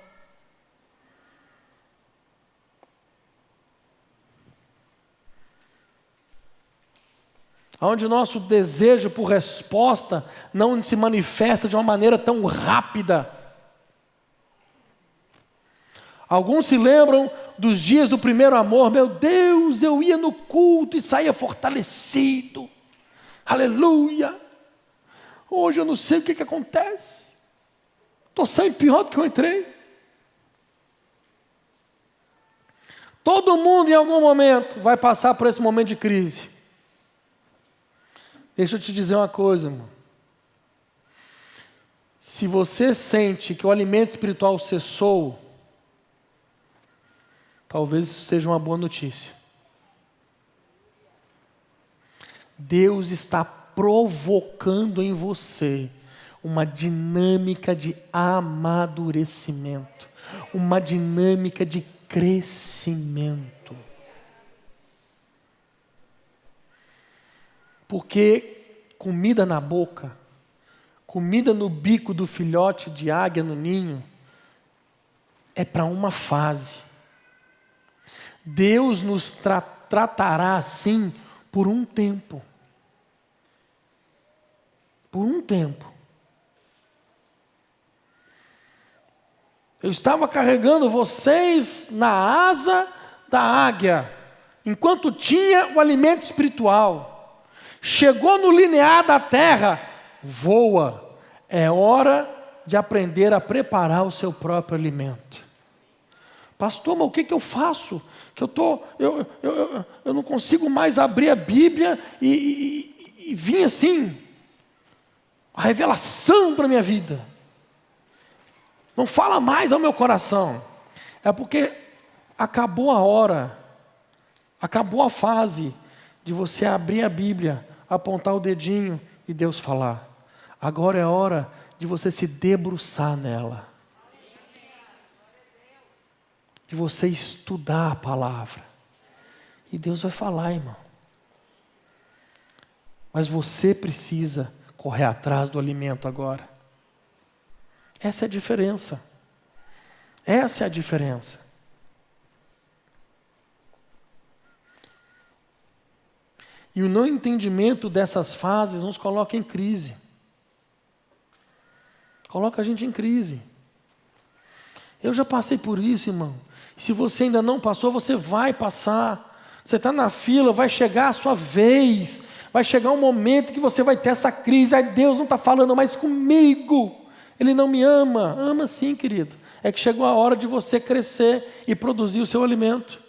Onde o nosso desejo por resposta não se manifesta de uma maneira tão rápida. Alguns se lembram dos dias do primeiro amor. Meu Deus, eu ia no culto e saía fortalecido. Aleluia. Hoje eu não sei o que acontece. Estou saindo pior do que eu entrei. Todo mundo em algum momento vai passar por esse momento de crise. Deixa eu te dizer uma coisa, irmão. Se você sente que o alimento espiritual cessou, talvez isso seja uma boa notícia. Deus está provocando em você uma dinâmica de amadurecimento, uma dinâmica de crescimento. Porque comida na boca, comida no bico do filhote de águia no ninho, é para uma fase. Deus nos tratará assim por um tempo. Por um tempo. Eu estava carregando vocês na asa da águia, enquanto tinha o alimento espiritual. Chegou no linear da terra, voa. É hora de aprender a preparar o seu próprio alimento. Pastor, mas o que eu faço? Que eu não consigo mais abrir a Bíblia e vir assim, a revelação para a minha vida. Não fala mais ao meu coração. É porque acabou a hora Acabou a fase de você abrir a Bíblia, apontar o dedinho e Deus falar. Agora é a hora de você se debruçar nela. De você estudar a palavra. E Deus vai falar, irmão. Mas você precisa correr atrás do alimento agora. Essa é a diferença. Essa é a diferença. E o não entendimento dessas fases nos coloca em crise. Coloca a gente em crise. Eu já passei por isso, irmão. Se você ainda não passou, você vai passar. Você está na fila, vai chegar a sua vez. Vai chegar um momento que você vai ter essa crise. Ai, Deus não está falando mais comigo. Ele não me ama. Ama sim, querido. É que chegou a hora de você crescer e produzir o seu alimento.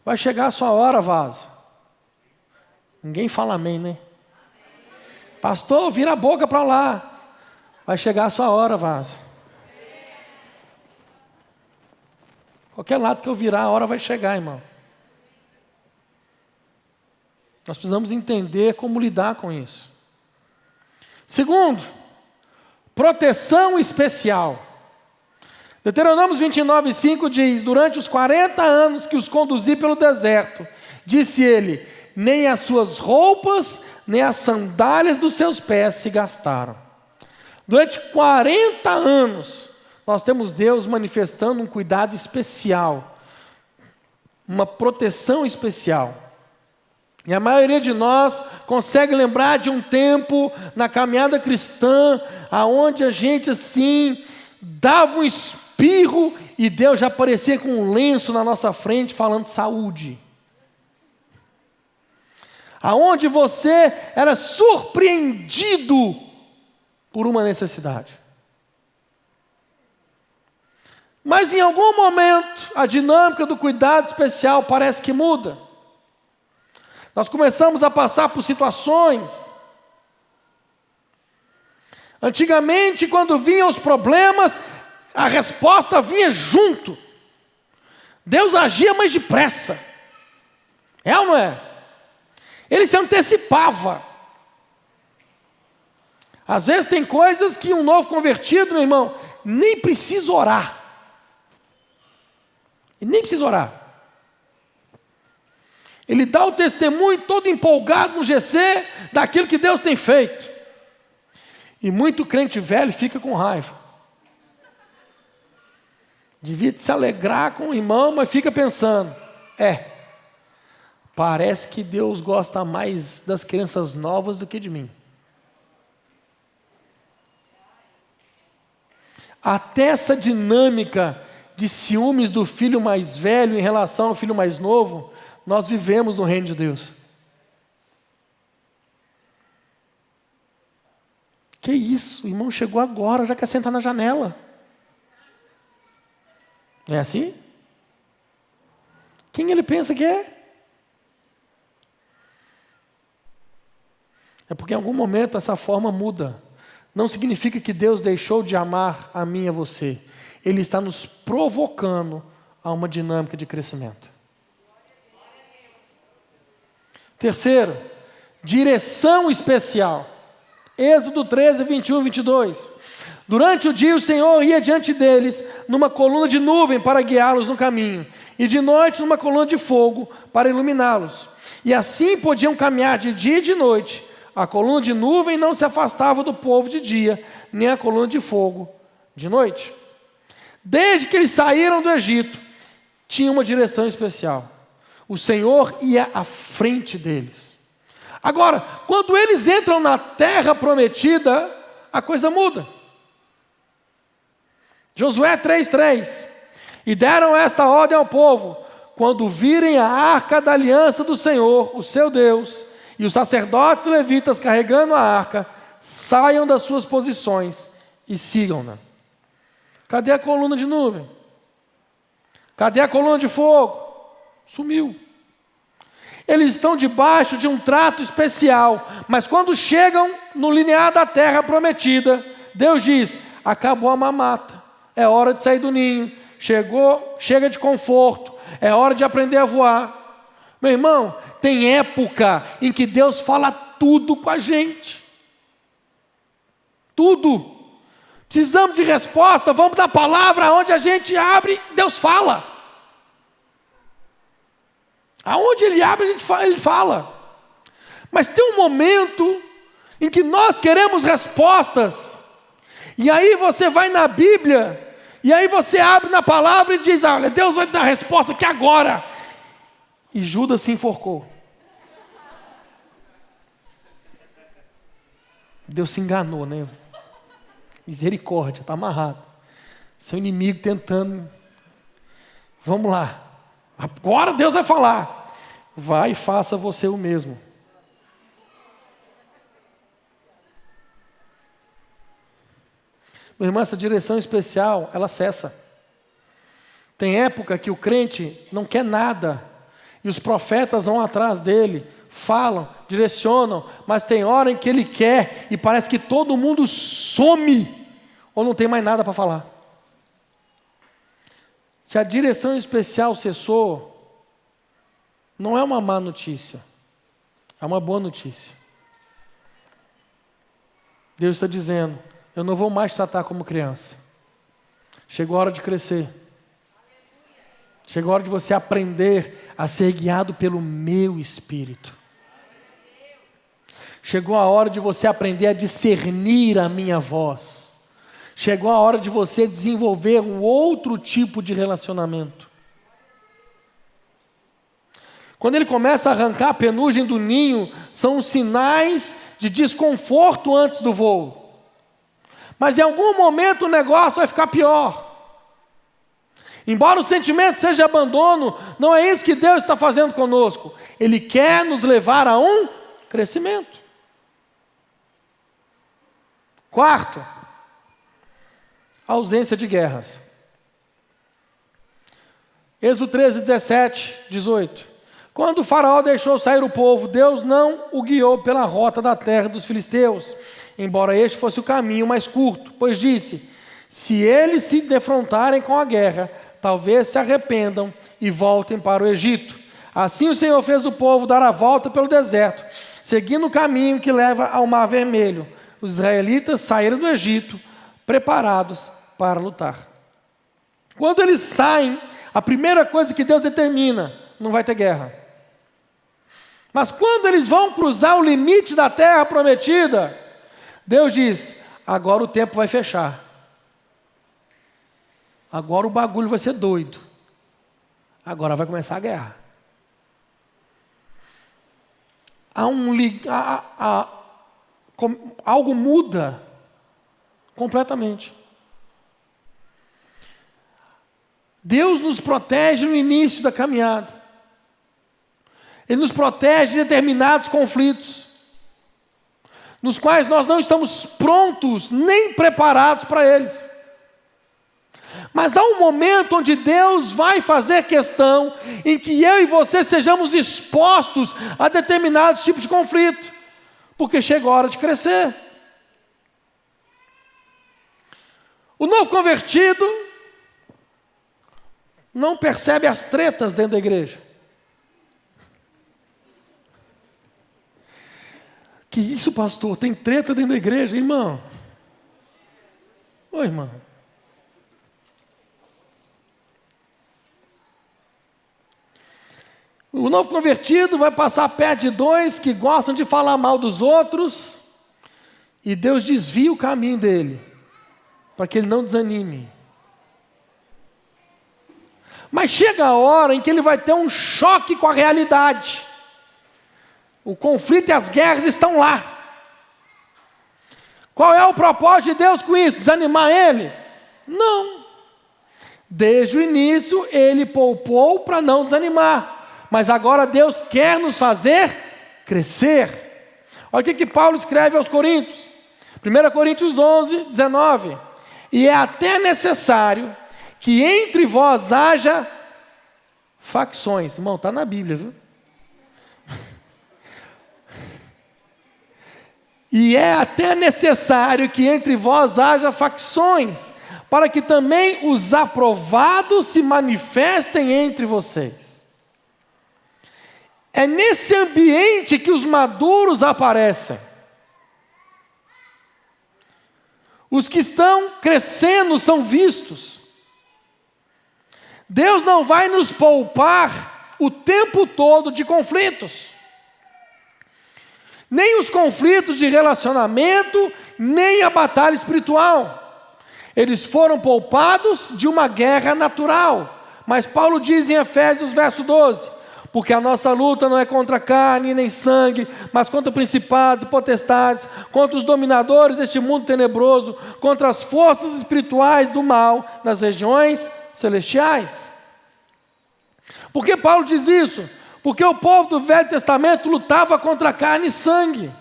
Vai chegar a sua hora, vaso. Ninguém fala amém, né? Pastor, vira a boca para lá. Vai chegar a sua hora, vaso. Qualquer lado que eu virar, a hora vai chegar, irmão. Nós precisamos entender como lidar com isso. Segundo, proteção especial. Deuteronômio 29:5 diz: durante os 40 anos que os conduzi pelo deserto, disse ele, nem as suas roupas, nem as sandálias dos seus pés se gastaram. Durante 40 anos, nós temos Deus manifestando um cuidado especial, uma proteção especial. E a maioria de nós consegue lembrar de um tempo na caminhada cristã, aonde a gente assim dava um espirro e Deus já aparecia com um lenço na nossa frente falando saúde. Aonde você era surpreendido por uma necessidade. Mas em algum momento a dinâmica do cuidado especial parece que muda. Nós começamos a passar por situações. Antigamente, quando vinham os problemas, a resposta vinha junto. Deus agia mais depressa. É ou não é? Ele se antecipava. Às vezes tem coisas que um novo convertido, meu irmão, nem precisa orar. E nem precisa orar. Ele dá o testemunho todo empolgado no GC daquilo que Deus tem feito. E muito crente velho fica com raiva. Devia se alegrar com o irmão, mas fica pensando, parece que Deus gosta mais das crianças novas do que de mim. Até essa dinâmica de ciúmes do filho mais velho em relação ao filho mais novo, nós vivemos no reino de Deus. Que isso? O irmão chegou agora, já quer sentar na janela. Não é assim? Quem ele pensa que é? É porque em algum momento essa forma muda. Não significa que Deus deixou de amar a mim e a você. Ele está nos provocando a uma dinâmica de crescimento. Terceiro, direção especial. Êxodo 13, 21 e 22. Durante o dia o Senhor ia diante deles numa coluna de nuvem para guiá-los no caminho, e de noite numa coluna de fogo para iluminá-los. E assim podiam caminhar de dia e de noite. A coluna de nuvem não se afastava do povo de dia, nem a coluna de fogo de noite. Desde que eles saíram do Egito, tinha uma direção especial. O Senhor ia à frente deles. Agora, quando eles entram na terra prometida, a coisa muda. Josué 3:3. E deram esta ordem ao povo: quando virem a arca da aliança do Senhor, o seu Deus, e os sacerdotes levitas carregando a arca, saiam das suas posições e sigam-na. Cadê a coluna de nuvem? Cadê a coluna de fogo? Sumiu. Eles estão debaixo de um trato especial, mas quando chegam no limiar da terra prometida, Deus diz: acabou a mamata, é hora de sair do ninho, chega de conforto, é hora de aprender a voar. Meu irmão, tem época em que Deus fala tudo com a gente. Tudo. Precisamos de resposta, vamos dar palavra, onde a gente abre, Deus fala. Aonde Ele abre, Ele fala. Mas tem um momento em que nós queremos respostas, e aí você vai na Bíblia, e aí você abre na palavra e diz, olha, Deus vai dar a resposta aqui agora. E Judas se enforcou. Deus se enganou, né? Misericórdia, está amarrado. Seu inimigo tentando. Vamos lá. Agora Deus vai falar. Vai e faça você o mesmo. Meu irmão, essa direção especial, ela cessa. Tem época que o crente não quer nada, e os profetas vão atrás dele, falam, direcionam, mas tem hora em que ele quer, e parece que todo mundo some, ou não tem mais nada para falar. Se a direção especial cessou, não é uma má notícia, é uma boa notícia. Deus está dizendo, eu não vou mais tratar como criança. Chegou a hora de crescer. Chegou a hora de você aprender a ser guiado pelo meu Espírito. Chegou a hora de você aprender a discernir a minha voz. Chegou a hora de você desenvolver um outro tipo de relacionamento. Quando ele começa a arrancar a penugem do ninho, são os sinais de desconforto antes do voo. Mas em algum momento o negócio vai ficar pior. Embora o sentimento seja abandono, não é isso que Deus está fazendo conosco. Ele quer nos levar a um crescimento. Quarto, ausência de guerras. Êxodo 13, 17, 18. Quando o faraó deixou sair o povo, Deus não o guiou pela rota da terra dos filisteus, embora este fosse o caminho mais curto, pois disse, se eles se defrontarem com a guerra, talvez se arrependam e voltem para o Egito. Assim o Senhor fez o povo dar a volta pelo deserto, seguindo o caminho que leva ao Mar Vermelho. Os israelitas saíram do Egito, preparados para lutar. Quando eles saem, a primeira coisa que Deus determina, não vai ter guerra. Mas quando eles vão cruzar o limite da terra prometida, Deus diz, agora o tempo vai fechar. Agora o bagulho vai ser doido. Agora vai começar a guerra. Algo muda completamente. Deus nos protege no início da caminhada. Ele nos protege de determinados conflitos, nos quais nós não estamos prontos nem preparados para eles. Mas há um momento onde Deus vai fazer questão em que eu e você sejamos expostos a determinados tipos de conflito, porque chega a hora de crescer. O novo convertido não percebe as tretas dentro da igreja. Que isso, pastor? Tem treta dentro da igreja, irmão? Oi, irmão. O novo convertido vai passar perto de dois que gostam de falar mal dos outros, e Deus desvia o caminho dele, para que ele não desanime. Mas chega a hora em que ele vai ter um choque com a realidade. O conflito e as guerras estão lá. Qual é o propósito de Deus com isso? Desanimar ele? Não. Desde o início ele poupou para não desanimar. Mas agora Deus quer nos fazer crescer. Olha o que Paulo escreve aos Coríntios. 1 Coríntios 11, 19. E é até necessário que entre vós haja facções. Irmão, está na Bíblia, viu? E é até necessário que entre vós haja facções, para que também os aprovados se manifestem entre vocês. É nesse ambiente que os maduros aparecem. Os que estão crescendo são vistos. Deus não vai nos poupar o tempo todo de conflitos. Nem os conflitos de relacionamento, nem a batalha espiritual. Eles foram poupados de uma guerra natural. Mas Paulo diz em Efésios, verso 12, porque a nossa luta não é contra carne nem sangue, mas contra principados e potestades, contra os dominadores deste mundo tenebroso, contra as forças espirituais do mal nas regiões celestiais. Por que Paulo diz isso? Porque o povo do Velho Testamento lutava contra carne e sangue.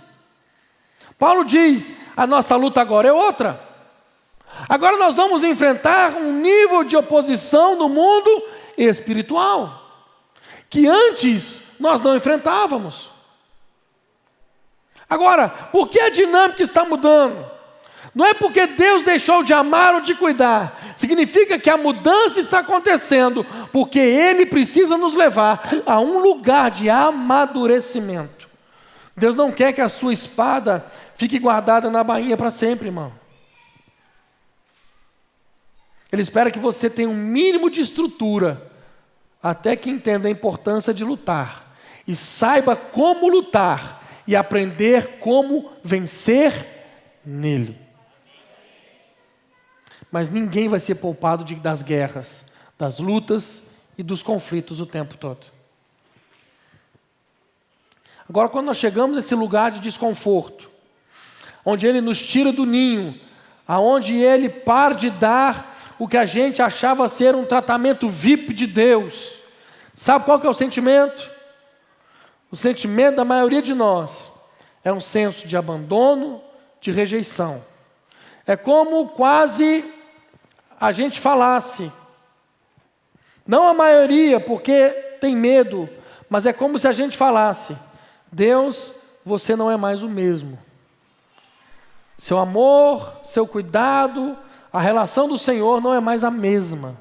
Paulo diz, a nossa luta agora é outra. Agora nós vamos enfrentar um nível de oposição no mundo espiritual, que antes nós não enfrentávamos. Agora, por que a dinâmica está mudando? Não é porque Deus deixou de amar ou de cuidar. Significa que a mudança está acontecendo porque Ele precisa nos levar a um lugar de amadurecimento. Deus não quer que a sua espada fique guardada na bainha para sempre, irmão. Ele espera que você tenha um mínimo de estrutura até que entenda a importância de lutar e saiba como lutar e aprender como vencer nele. Mas ninguém vai ser poupado das guerras, das lutas e dos conflitos o tempo todo. Agora, quando nós chegamos nesse lugar de desconforto, onde Ele nos tira do ninho, aonde Ele para de dar o que a gente achava ser um tratamento VIP de Deus, sabe qual que é o sentimento? O sentimento da maioria de nós é um senso de abandono, de rejeição. É como quase a gente falasse, não a maioria, porque tem medo, mas é como se a gente falasse, Deus, você não é mais o mesmo. Seu amor, seu cuidado, a relação do Senhor não é mais a mesma.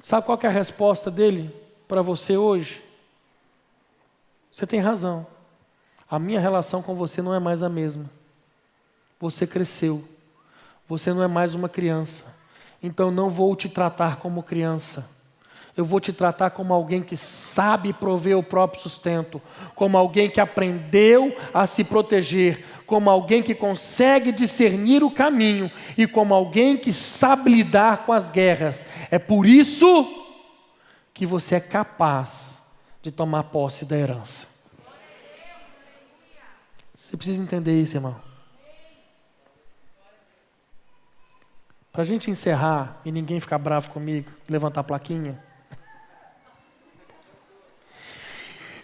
Sabe qual que é a resposta dele para você hoje? Você tem razão. A minha relação com você não é mais a mesma. Você cresceu. Você não é mais uma criança. Então não vou te tratar como criança. Eu vou te tratar como alguém que sabe prover o próprio sustento, como alguém que aprendeu a se proteger, como alguém que consegue discernir o caminho e como alguém que sabe lidar com as guerras. É por isso que você é capaz de tomar posse da herança. Você precisa entender isso, irmão. Para a gente encerrar e ninguém ficar bravo comigo, levantar a plaquinha.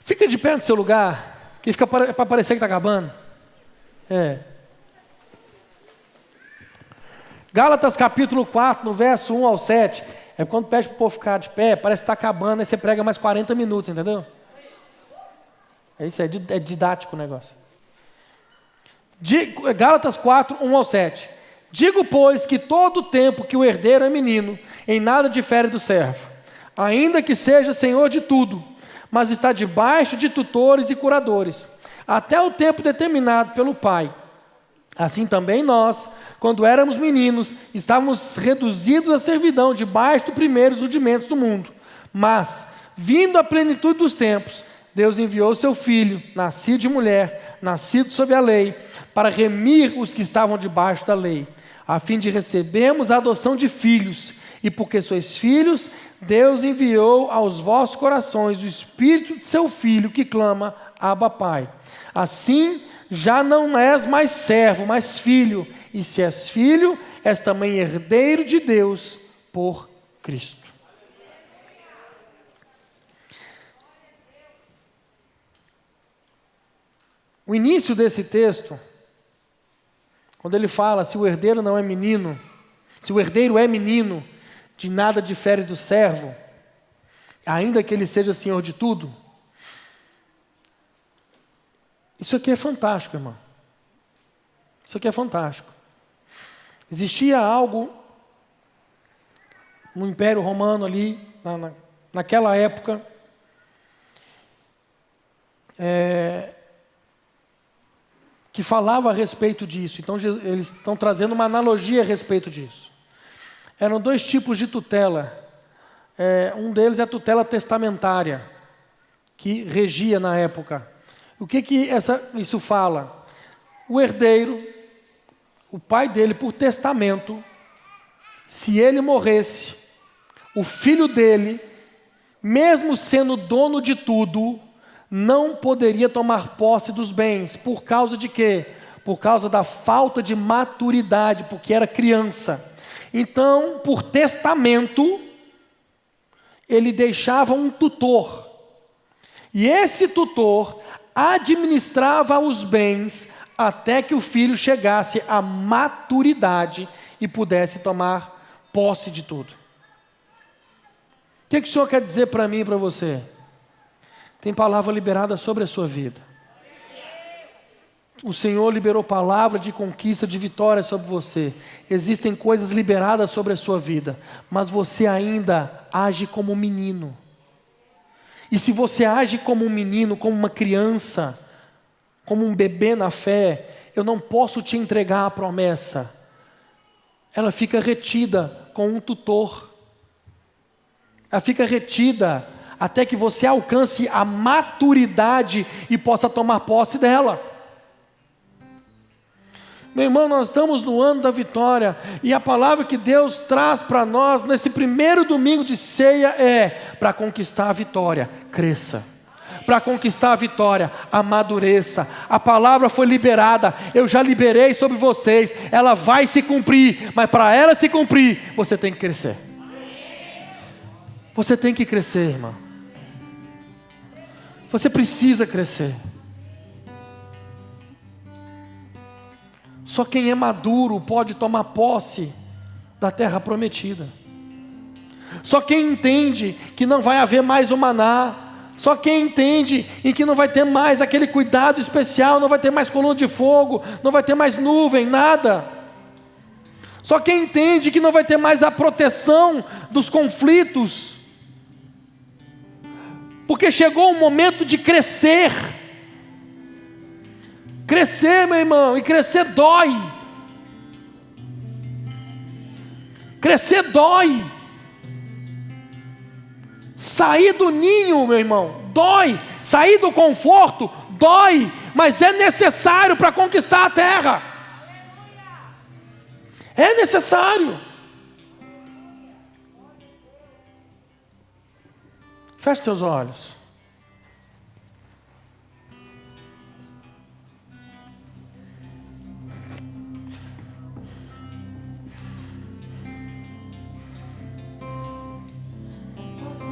Fica de pé no seu lugar, que fica para parecer que está acabando. Gálatas capítulo 4, no verso 1 ao 7. É quando pede para o povo ficar de pé, parece que está acabando, aí você prega mais 40 minutos, entendeu? É isso, é didático o negócio. Gálatas 4, 1 ao 7. Digo, pois, que todo o tempo que o herdeiro é menino, em nada difere do servo, ainda que seja senhor de tudo, mas está debaixo de tutores e curadores, até o tempo determinado pelo Pai. Assim também nós, quando éramos meninos, estávamos reduzidos à servidão, debaixo dos primeiros rudimentos do mundo. Mas, vindo a plenitude dos tempos, Deus enviou seu Filho, nascido de mulher, nascido sob a lei, para remir os que estavam debaixo da lei, a fim de recebermos a adoção de filhos. E porque sois filhos, Deus enviou aos vossos corações o Espírito de seu Filho, que clama, Abba, Pai. Assim, já não és mais servo, mas filho. E se és filho, és também herdeiro de Deus por Cristo. O início desse texto, quando ele fala, se o herdeiro não é menino, se o herdeiro é menino, de nada difere do servo, ainda que ele seja senhor de tudo. Isso aqui é fantástico, irmão. Isso aqui é fantástico. Existia algo no Império Romano ali, naquela época, que falava a respeito disso. Então eles estão trazendo uma analogia a respeito disso. Eram 2 tipos de tutela. Um deles é a tutela testamentária, que regia na época. O que isso fala? O herdeiro, o pai dele, por testamento, se ele morresse, o filho dele, mesmo sendo dono de tudo, não poderia tomar posse dos bens. Por causa de quê? Por causa da falta de maturidade, porque era criança. Então, por testamento, ele deixava um tutor. E esse tutor administrava os bens até que o filho chegasse à maturidade e pudesse tomar posse de tudo. O que o Senhor quer dizer para mim e para você? Tem palavra liberada sobre a sua vida. O Senhor liberou palavra de conquista, de vitória sobre você. Existem coisas liberadas sobre a sua vida, mas você ainda age como um menino. E se você age como um menino, como uma criança, como um bebê na fé, eu não posso te entregar a promessa. Ela fica retida com um tutor. Ela fica retida até que você alcance a maturidade e possa tomar posse dela. Meu irmão, nós estamos no ano da vitória, e a palavra que Deus traz para nós nesse primeiro domingo de ceia é: para conquistar a vitória, cresça. Para conquistar a vitória, amadureça. A palavra foi liberada, eu já liberei sobre vocês, ela vai se cumprir, mas para ela se cumprir, você tem que crescer. Você tem que crescer, irmão. Você precisa crescer. Só quem é maduro pode tomar posse da terra prometida. Só quem entende que não vai haver mais o maná, só quem entende em que não vai ter mais aquele cuidado especial, não vai ter mais coluna de fogo, não vai ter mais nuvem, nada. Só quem entende que não vai ter mais a proteção dos conflitos, porque chegou o momento de crescer. Crescer, meu irmão, e crescer dói. Crescer dói. Sair do ninho, meu irmão, dói. Sair do conforto, dói. Mas é necessário para conquistar a terra. É necessário. Feche seus olhos.